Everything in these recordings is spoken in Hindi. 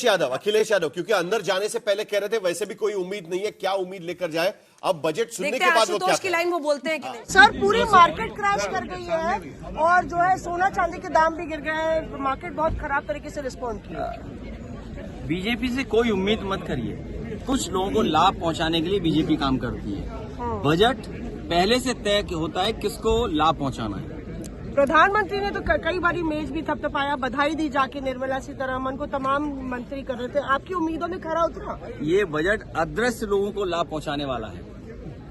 अखिलेश यादव, क्योंकि अंदर जाने से पहले कह रहे थे वैसे भी कोई उम्मीद नहीं है, क्या उम्मीद लेकर जाए? अब बजट सुनने के बाद वो क्या की लाइन वो बोलते हैं कि नहीं? सर, पूरी मार्केट क्रैश कर गई है और जो है सोना चांदी के दाम भी गिर गए हैं। मार्केट बहुत खराब तरीके से रिस्पॉन्ड किया। बीजेपी से कोई उम्मीद मत करिए। कुछ लोगों को लाभ पहुंचाने के लिए बीजेपी काम करती है। बजट पहले से तय होता है किसको लाभ पहुंचाना है। प्रधानमंत्री ने तो कई बार मेज भी थपथपाया, बधाई दी जाके निर्मला सीतारमण को, तमाम मंत्री कर रहे थे। आपकी उम्मीदों में खरा उतरा? ये बजट अदृश्य लोगों को लाभ पहुंचाने वाला है।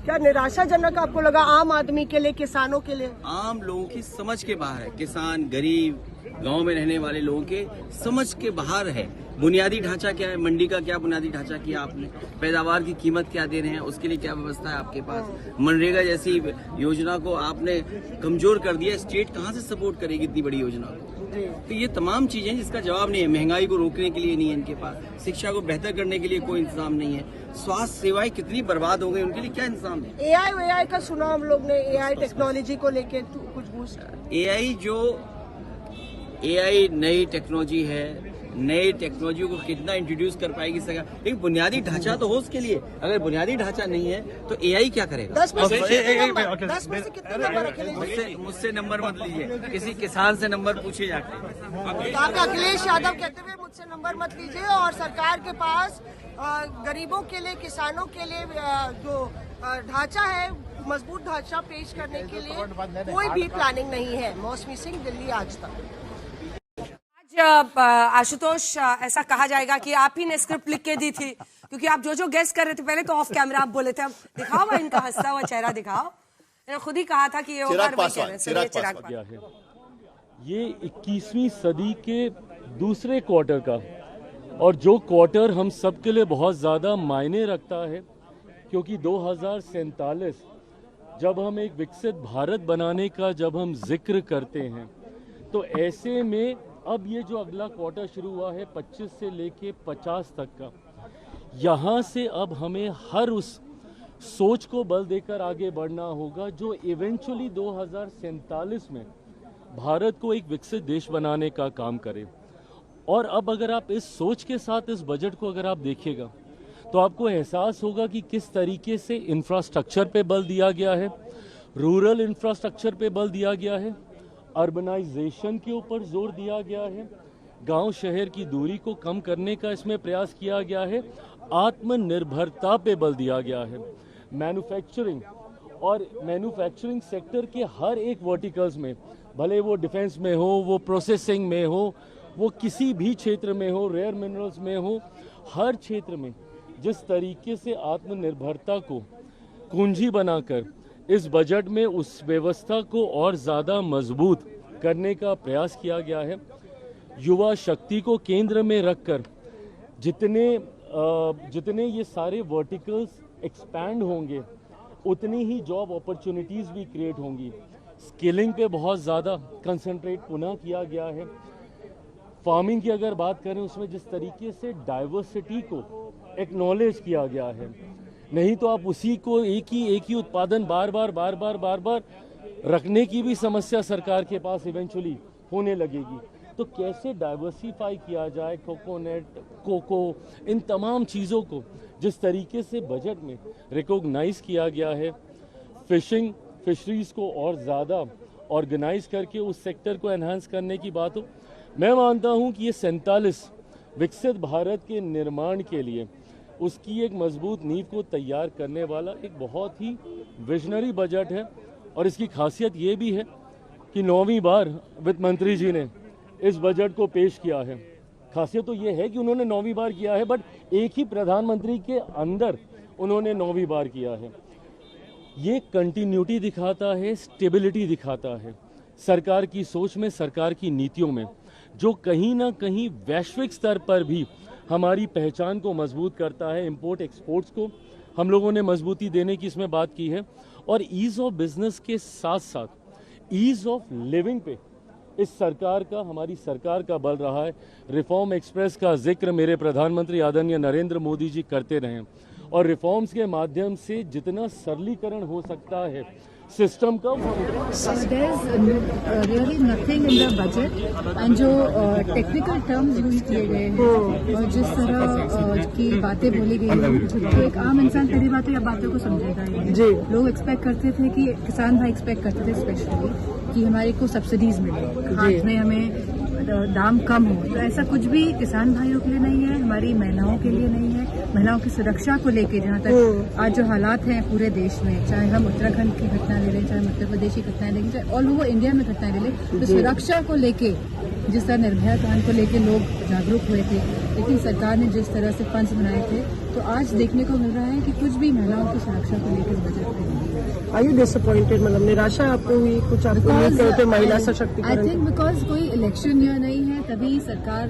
क्या निराशाजनक आपको लगा आम आदमी के लिए, किसानों के लिए? आम लोगों की समझ के बाहर है। किसान, गरीब, गांव में रहने वाले लोगों के समझ के बाहर है। बुनियादी ढांचा क्या है, मंडी का क्या बुनियादी ढांचा किया आपने, पैदावार की कीमत क्या दे रहे हैं, उसके लिए क्या व्यवस्था है आपके पास? मनरेगा जैसी योजना को आपने कमजोर कर दिया। स्टेट कहाँ से सपोर्ट करेगी इतनी बड़ी योजना को? तो ये तमाम चीजें जिसका जवाब नहीं है। महंगाई को रोकने के लिए नहीं है इनके पास, शिक्षा को बेहतर करने के लिए कोई इंतजाम नहीं है, स्वास्थ्य सेवाएं कितनी बर्बाद हो गई उनके लिए क्या इंतजाम है? एआई का सुना हम लोग ने, एआई टेक्नोलॉजी को लेके कुछ बूस्ट। एआई नई टेक्नोलॉजी है, नई टेक्नोलॉजी को कितना इंट्रोड्यूस कर पाएगी सरकार? एक बुनियादी ढांचा तो हो उसके लिए। अगर बुनियादी ढांचा नहीं है तो एआई क्या करेगा? 10 में से कितने नंबर रखे? मुझसे नंबर मत लीजिए, किसी किसान से नंबर पूछिए जाके। आप अखिलेश यादव कहते हुए मुझसे नंबर मत लीजिए, और सरकार के पास गरीबों के लिए, किसानों के लिए जो ढांचा है, मजबूत ढांचा पेश करने के लिए कोई भी प्लानिंग नहीं है। मौसमी सिंह, दिल्ली आज तक। आशुतोष, ऐसा कहा जाएगा कि आप ही ने स्क्रिप्ट लिख के दी थी, क्योंकि आप जो गेस कर रहे थे पहले तो ऑफ कैमरा आप बोले थे। अब दिखाओ भाई इनका हंसता हुआ चेहरा दिखाओ। मैंने खुद ही कहा था कि ये चिराग पासवान गया है। ये 21वीं सदी के दूसरे क्वार्टर का, और जो क्वार्टर हम सब के लिए बहुत ज़्यादा मायने रखता है, क्योंकि 2047 जब हम एक विकसित भारत बनाने का जब हम जिक्र करते हैं, तो ऐसे में अब ये जो अगला क्वार्टर शुरू हुआ है 25 से लेके 50 तक का, यहाँ से अब हमें हर उस सोच को बल देकर आगे बढ़ना होगा जो इवेंचुअली 2047 में भारत को एक विकसित देश बनाने का काम करे। और अब अगर आप इस सोच के साथ इस बजट को अगर आप देखिएगा तो आपको एहसास होगा कि किस तरीके से इंफ्रास्ट्रक्चर पे बल दिया गया है, रूरल इंफ्रास्ट्रक्चर पे बल दिया गया है, अर्बनाइजेशन के ऊपर जोर दिया गया है, गांव शहर की दूरी को कम करने का इसमें प्रयास किया गया है, आत्मनिर्भरता पे बल दिया गया है, मैन्युफैक्चरिंग और मैन्युफैक्चरिंग सेक्टर के हर एक वर्टिकल्स में, भले वो डिफेंस में हो, वो प्रोसेसिंग में हो, वो किसी भी क्षेत्र में हो, रेयर मिनरल्स में हो, हर क्षेत्र में जिस तरीके से आत्मनिर्भरता को कुंजी बनाकर इस बजट में उस व्यवस्था को और ज़्यादा मजबूत करने का प्रयास किया गया है। युवा शक्ति को केंद्र में रखकर जितने ये सारे वर्टिकल्स एक्सपैंड होंगे, उतनी ही जॉब अपॉर्चुनिटीज़ भी क्रिएट होंगी। स्किलिंग पे बहुत ज़्यादा कंसंट्रेट पुनः किया गया है। फार्मिंग की अगर बात करें, उसमें जिस तरीके से डाइवर्सिटी को एक्नॉलेज किया गया है, नहीं तो आप उसी को एक ही उत्पादन बार बार रखने की भी समस्या सरकार के पास इवेंचुअली होने लगेगी। तो कैसे डाइवर्सिफाई किया जाए कोकोनट, कोको, इन तमाम चीज़ों को जिस तरीके से बजट में रिकॉग्नाइज किया गया है, फिशरीज़ को और ज़्यादा ऑर्गेनाइज करके उस सेक्टर को एनहांस करने की बात हो, मैं मानता हूं कि ये 47 विकसित भारत के निर्माण के लिए उसकी एक मजबूत नींव को तैयार करने वाला एक बहुत ही विजनरी बजट है। और इसकी खासियत ये भी है कि 9वीं बार वित्त मंत्री जी ने इस बजट को पेश किया है। खासियत तो ये है कि उन्होंने 9वीं बार किया है, बट एक ही प्रधानमंत्री के अंदर उन्होंने 9वीं बार किया है। ये कंटिन्यूटी दिखाता है, स्टेबिलिटी दिखाता है सरकार की सोच में, सरकार की नीतियों में, जो कहीं ना कहीं वैश्विक स्तर पर भी हमारी पहचान को मजबूत करता है। इंपोर्ट एक्सपोर्ट्स को हम लोगों ने मजबूती देने की इसमें बात की है, और ईज़ ऑफ बिजनेस के साथ साथ ईज़ ऑफ लिविंग पे इस सरकार का, हमारी सरकार का बल रहा है। रिफॉर्म एक्सप्रेस का जिक्र मेरे प्रधानमंत्री आदरणीय नरेंद्र मोदी जी करते रहे, और रिफॉर्म्स के माध्यम से जितना सरलीकरण हो सकता है सिस्टम का There's really nothing in the budget and जो टेक्निकल टर्म्स यूज किए गए हैं और जिस तरह की बातें बोली गई हैं तो एक आम इंसान पहली बात तो या बातों को समझेगा ही नहीं। लोग एक्सपेक्ट करते थे कि किसान भाई एक्सपेक्ट करते थे स्पेशली कि हमारे को सब्सिडीज मिले, हाथ में हमें दाम कम हो, तो ऐसा कुछ भी किसान भाइयों के लिए नहीं है, हमारी महिलाओं के लिए नहीं है। महिलाओं की सुरक्षा को लेके जहाँ तक आज जो हालात हैं पूरे देश में, चाहे हम उत्तराखंड की घटना ले लें, चाहे मध्य प्रदेश की घटनाएं ले लें, चाहे ऑल ओवर इंडिया में घटनाएं ले लें, तो सुरक्षा को लेके जिस तरह निर्भया कांड को लेके लोग जागरूक हुए थे, लेकिन सरकार ने जिस तरह से फंड्स बनाए थे, तो आज देखने को मिल रहा है कि कुछ भी महिलाओं की सुरक्षा को लेकर बजट में नहीं है। आर यू डिसअपॉइंटेड, मतलब निराशा आपको हुई कुछ? आपको नहीं कहते महिला सशक्तिकरण? आई थिंक बिकॉज कोई इलेक्शन ईयर नहीं है, तभी सरकार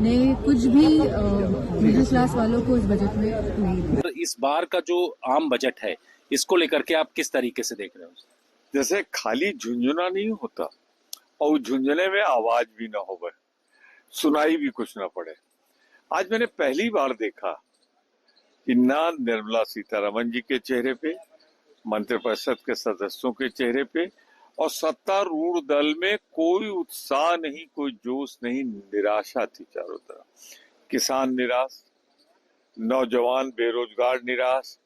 ने कुछ भी मिडिल क्लास वालों को इस बजट में नहीं दिया। इस बार का जो आम बजट है, इसको लेकर के आप किस तरीके से देख रहे हो? जैसे खाली झुंझुना नहीं होता और झुंझुने में आवाज भी ना हो, सुनाई भी कुछ ना पड़े। आज मैंने पहली बार देखा कि ना निर्मला सीतारमण जी के चेहरे पे, मंत्रिपरिषद के सदस्यों के चेहरे पे और सत्तारूढ़ दल में कोई उत्साह नहीं, कोई जोश नहीं, निराशा थी चारों तरफ। किसान निराश, नौजवान बेरोजगार निराश,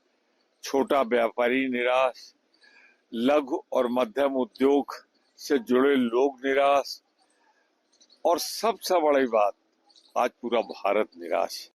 छोटा व्यापारी निराश, लघु और मध्यम उद्योग से जुड़े लोग निराश और सबसे बड़ी बात, आज पूरा भारत निराश।